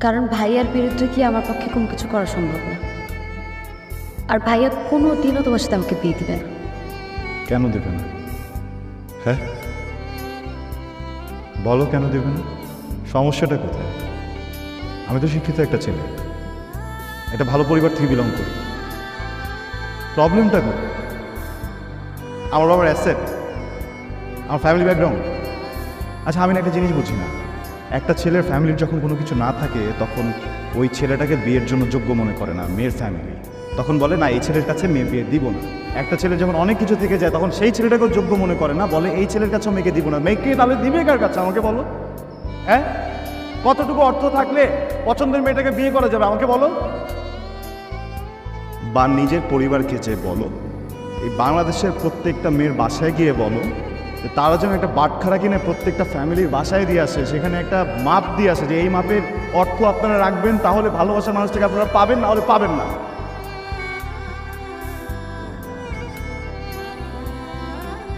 কারণ ভাইয়ার বিরুদ্ধে কি আমার পক্ষে কোনো কিছু করা সম্ভব না। আর ভাইয়া কোনো দিনও তোমার সাথে আমাকে বিয়ে দিবে না। কেন দেবে না? হ্যাঁ, বলো কেন দেবে না? সমস্যাটা কোথায়? আমি তো শিক্ষিত একটা ছেলে, একটা ভালো পরিবার থেকে বিলং করি। প্রবলেমটা কোথায়? আমার বাবার অ্যাসেট, আমার ফ্যামিলি ব্যাকগ্রাউন্ড। আচ্ছা, আমি না একটা জিনিস বুঝি না, একটা ছেলের ফ্যামিলির যখন কোনো কিছু না থাকে তখন ওই ছেলেটাকে বিয়ের জন্য যোগ্য মনে করে না মেয়ের ফ্যামিলি, তখন বলে না এই ছেলের কাছে মেয়ে বিয়ে দিব না। একটা ছেলে যখন অনেক কিছু থেকে যায় তখন সেই ছেলেটাকেও যোগ্য মনে করে না, বলে এই ছেলের কাছেও মেয়েকে দিব না। মেয়েকে তাহলে দিবে কার কাছে আমাকে বলো? হ্যাঁ, কতটুকু অর্থ থাকলে পছন্দের মেয়েটাকে বিয়ে করা যাবে আমাকে বলো? বা নিজের পরিবারকে যে বলো, এই বাংলাদেশের প্রত্যেকটা মেয়ের বাসায় গিয়ে বলো যে তারা যেন একটা বাটখারা কিনে প্রত্যেকটা ফ্যামিলির বাসায় দিয়ে আসে, সেখানে একটা মাপ দিয়ে আসে যে এই মাপের অর্থ আপনারা রাখবেন, তাহলে ভালোবাসার মানুষটাকে আপনারা পাবেন, না হলে পাবেন না।